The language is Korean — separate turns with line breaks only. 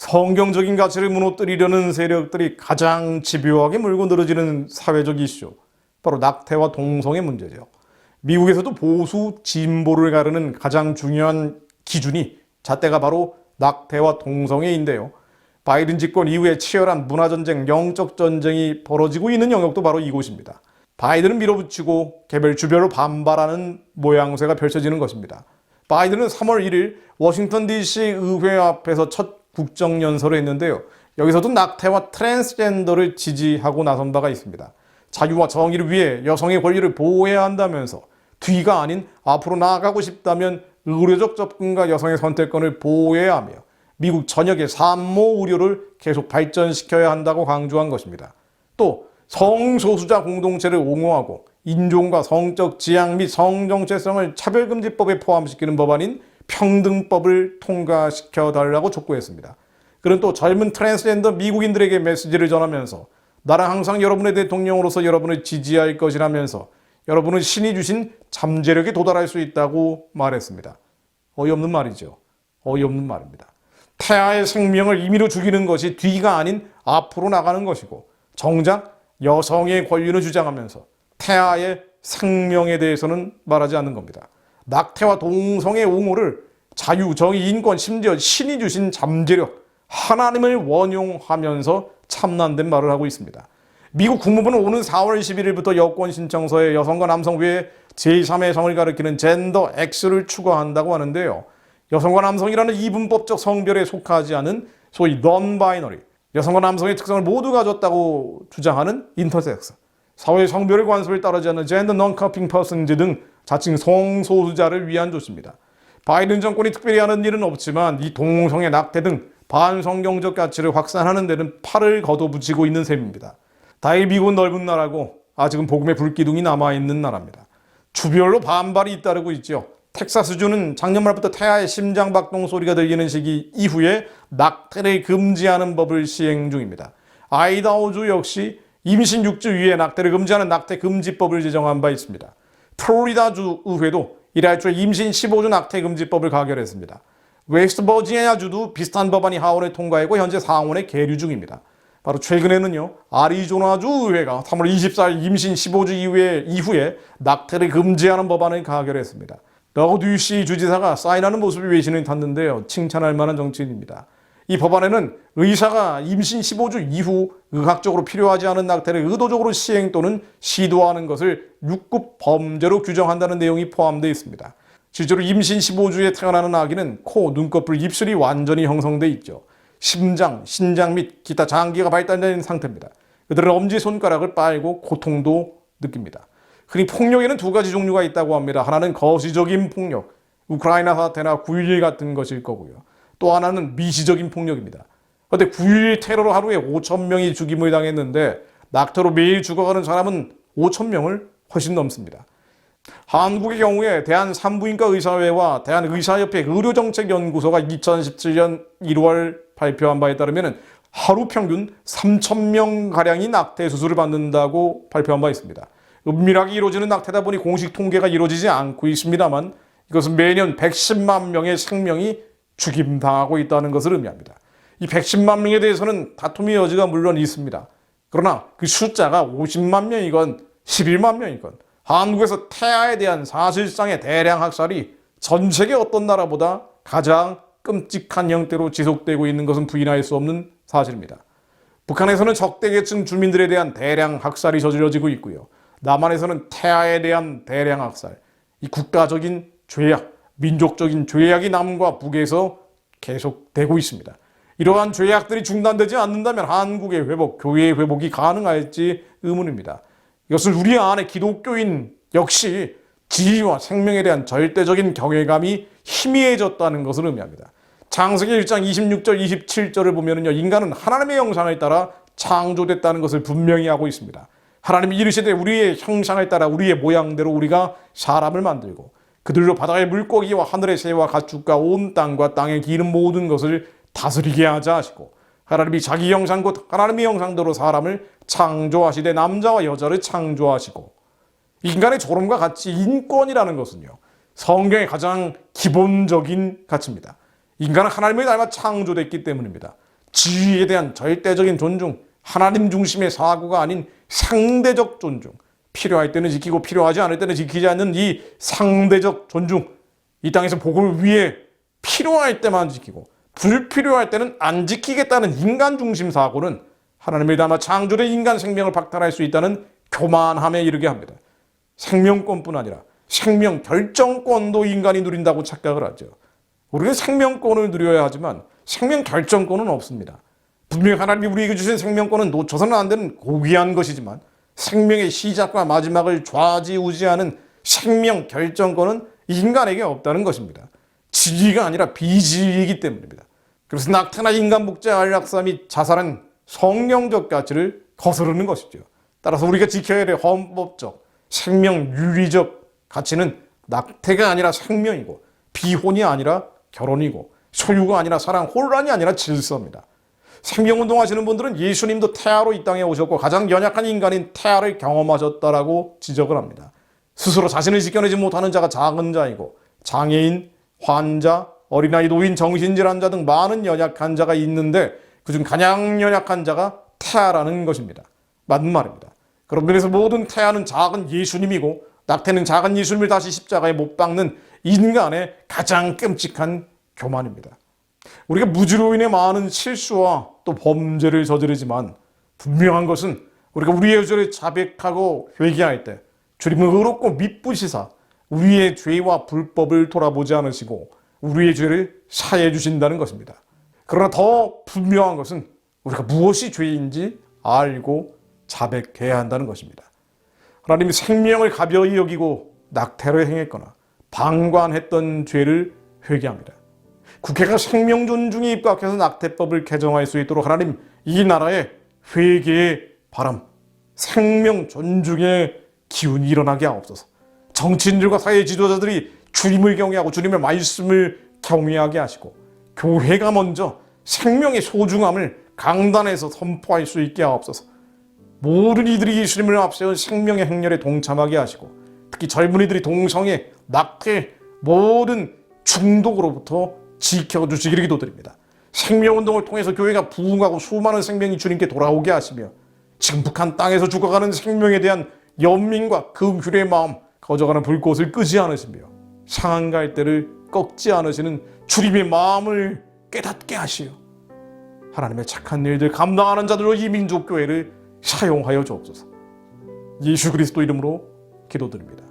성경적인 가치를 무너뜨리려는 세력들이 가장 집요하게 물고 늘어지는 사회적 이슈, 바로 낙태와 동성의 문제죠. 미국에서도 보수 진보를 가르는 가장 중요한 기준이 잣대가 바로 낙태와 동성애인데요. 바이든 집권 이후에 치열한 문화전쟁, 영적 전쟁이 벌어지고 있는 영역도 바로 이곳입니다. 바이든은 밀어붙이고 개별 주별로 반발하는 모양새가 펼쳐지는 것입니다. 바이든은 3월 1일 워싱턴 DC 의회 앞에서 첫 국정연설을 했는데요. 여기서도 낙태와 트랜스젠더를 지지하고 나선 바가 있습니다. 자유와 정의를 위해 여성의 권리를 보호해야 한다면서 뒤가 아닌 앞으로 나아가고 싶다면 의료적 접근과 여성의 선택권을 보호해야 하며 미국 전역의 산모 의료를 계속 발전시켜야 한다고 강조한 것입니다. 또 성소수자 공동체를 옹호하고 인종과 성적 지향 및 성정체성을 차별금지법에 포함시키는 법안인 평등법을 통과시켜달라고 촉구했습니다. 그는 또 젊은 트랜스젠더 미국인들에게 메시지를 전하면서 나는 항상 여러분의 대통령으로서 여러분을 지지할 것이라면서 여러분은 신이 주신 잠재력에 도달할 수 있다고 말했습니다. 어이없는 말이죠. 어이없는 말입니다. 태아의 생명을 임의로 죽이는 것이 뒤가 아닌 앞으로 나가는 것이고 정작 여성의 권리를 주장하면서 태아의 생명에 대해서는 말하지 않는 겁니다. 낙태와 동성의 옹호를 자유, 정의, 인권, 심지어 신이 주신 잠재력, 하나님을 원용하면서 참난된 말을 하고 있습니다. 미국 국무부는 오는 4월 11일부터 여권 신청서에 여성과 남성 외에 제3의 성을 가리키는 젠더 X를 추가한다고 하는데요. 여성과 남성이라는 이분법적 성별에 속하지 않은 소위 non-binary, 여성과 남성의 특성을 모두 가졌다고 주장하는 인터섹스, 사회 성별의 관습을 따르지 않는 젠더 non-cupping persons 등 자칭 성소수자를 위한 조치입니다. 바이든 정권이 특별히 하는 일은 없지만 이 동성애, 낙태 등 반성경적 가치를 확산하는 데는 팔을 걷어붙이고 있는 셈입니다. 다행히 미국은 넓은 나라고 아직은 복음의 불기둥이 남아있는 나라입니다. 주별로 반발이 잇따르고 있죠. 텍사스주는 작년 말부터 태아의 심장박동 소리가 들리는 시기 이후에 낙태를 금지하는 법을 시행 중입니다. 아이다호주 역시 임신 6주 이후에 낙태를 금지하는 낙태 금지법을 제정한 바 있습니다. 플로리다주 의회도 이달 초에 임신 15주 낙태 금지법을 가결했습니다. 웨스트 버지니아주도 비슷한 법안이 하원에 통과했고 현재 상원에 계류 중입니다. 바로 최근에는요, 아리조나주 의회가 3월 24일 임신 15주 이후에 낙태를 금지하는 법안을 가결했습니다. 러그 듀시 주지사가 사인하는 모습이 외신을 탔는데요. 칭찬할 만한 정치인입니다. 이 법안에는 의사가 임신 15주 이후 의학적으로 필요하지 않은 낙태를 의도적으로 시행 또는 시도하는 것을 6급 범죄로 규정한다는 내용이 포함되어 있습니다. 실제로 임신 15주에 태어나는 아기는 코, 눈꺼풀, 입술이 완전히 형성되어 있죠. 심장, 신장 및 기타 장기가 발달된 상태입니다. 그들은 엄지손가락을 빨고 고통도 느낍니다. 흔히 폭력에는 두 가지 종류가 있다고 합니다. 하나는 거시적인 폭력, 우크라이나 사태나 9.11 같은 것일 거고요. 또 하나는 미시적인 폭력입니다. 그런데 9.11 테러로 하루에 5,000명이 죽임을 당했는데 낙태로 매일 죽어가는 사람은 5,000명을 훨씬 넘습니다. 한국의 경우에 대한산부인과 의사회와 대한의사협회 의료정책연구소가 2017년 1월 발표한 바에 따르면 하루 평균 3,000명가량이 낙태 수술을 받는다고 발표한 바 있습니다. 은밀하게 이루어지는 낙태다 보니 공식 통계가 이루어지지 않고 있습니다만 이것은 매년 110만 명의 생명이 죽임당하고 있다는 것을 의미합니다. 이 110만 명에 대해서는 다툼의 여지가 물론 있습니다. 그러나 그 숫자가 50만 명이건 11만 명이건 한국에서 태아에 대한 사실상의 대량 학살이 전 세계 어떤 나라보다 가장 끔찍한 형태로 지속되고 있는 것은 부인할 수 없는 사실입니다. 북한에서는 적대계층 주민들에 대한 대량 학살이 저질러지고 있고요. 남한에서는 태아에 대한 대량 학살, 이 국가적인 죄악, 민족적인 죄악이 남과 북에서 계속되고 있습니다. 이러한 죄악들이 중단되지 않는다면 한국의 회복, 교회의 회복이 가능할지 의문입니다. 이것을 우리 안에 기독교인 역시 지위와 생명에 대한 절대적인 경외감이 희미해졌다는 것을 의미합니다. 창세기 1장 26절, 27절을 보면요, 인간은 하나님의 형상을 따라 창조됐다는 것을 분명히 하고 있습니다. 하나님이 이르시되 우리의 형상을 따라 우리의 모양대로 우리가 사람을 만들고 그들로 바다의 물고기와 하늘의 새와 가축과 온 땅과 땅에 기는 모든 것을 다스리게 하자 하시고 하나님이 자기 형상 곧 하나님의 형상대로 사람을 창조하시되 남자와 여자를 창조하시고 인간의 조롱과 같이 인권이라는 것은요, 성경의 가장 기본적인 가치입니다. 인간은 하나님을 닮아 창조됐기 때문입니다. 지위에 대한 절대적인 존중, 하나님 중심의 사고가 아닌 상대적 존중, 필요할 때는 지키고 필요하지 않을 때는 지키지 않는 이 상대적 존중, 이 땅에서 복을 위해 필요할 때만 지키고 불필요할 때는 안 지키겠다는 인간 중심 사고는 하나님을 닮아 창조된 인간 생명을 박탈할 수 있다는 교만함에 이르게 합니다. 생명권뿐 아니라 생명 결정권도 인간이 누린다고 착각을 하죠. 우리는 생명권을 누려야 하지만 생명 결정권은 없습니다. 분명히 하나님이 우리에게 주신 생명권은 놓쳐서는 안 되는 고귀한 것이지만 생명의 시작과 마지막을 좌지우지하는 생명 결정권은 인간에게 없다는 것입니다. 지위가 아니라 비지위이기 때문입니다. 그래서 낙태나 인간 복제, 안락사 및 자살은 성령적 가치를 거스르는 것이죠. 따라서 우리가 지켜야 될 헌법적, 생명 윤리적 가치는 낙태가 아니라 생명이고 비혼이 아니라 결혼이고 소유가 아니라 사랑, 혼란이 아니라 질서입니다. 생명운동 하시는 분들은 예수님도 태아로 이 땅에 오셨고 가장 연약한 인간인 태아를 경험하셨다라고 지적을 합니다. 스스로 자신을 지켜내지 못하는 자가 작은 자이고 장애인, 환자, 어린아이, 노인, 정신질환자 등 많은 연약한 자가 있는데 그중 가장 연약한 자가 태아라는 것입니다. 맞는 말입니다. 그런 면에서 모든 태아는 작은 예수님이고 낙태는 작은 예수님을 다시 십자가에 못 박는 인간의 가장 끔찍한 교만입니다. 우리가 무지로 인해 많은 실수와 또 범죄를 저지르지만 분명한 것은 우리가 우리의 죄를 자백하고 회개할 때 주님은 의롭고 미쁘시사 우리의 죄와 불법을 돌아보지 않으시고 우리의 죄를 사해 주신다는 것입니다. 그러나 더 분명한 것은 우리가 무엇이 죄인지 알고 자백해야 한다는 것입니다. 하나님이 생명을 가벼이 여기고 낙태를 행했거나 방관했던 죄를 회개합니다. 국회가 생명 존중에 입각해서 낙태법을 개정할 수 있도록 하나님 이 나라에 회개의 바람, 생명 존중의 기운이 일어나게 하옵소서. 정치인들과 사회 지도자들이 주님을 경외하고 주님의 말씀을 경외하게 하시고 교회가 먼저 생명의 소중함을 강단에서 선포할 수 있게 하옵소서. 모든 이들이 예수님을 앞세운 생명의 행렬에 동참하게 하시고 특히 젊은이들이 동성애, 낙태, 모든 중독으로부터 지켜주시기를 기도드립니다. 생명운동을 통해서 교회가 부흥하고 수많은 생명이 주님께 돌아오게 하시며 지금 북한 땅에서 죽어가는 생명에 대한 연민과 긍휼의 마음, 거저가는 불꽃을 끄지 않으시며 상한 갈대를 꺾지 않으시는 주님의 마음을 깨닫게 하시어 하나님의 착한 일들 감당하는 자들로 이 민족교회를 사용하여 주옵소서. 예수 그리스도 이름으로 기도드립니다.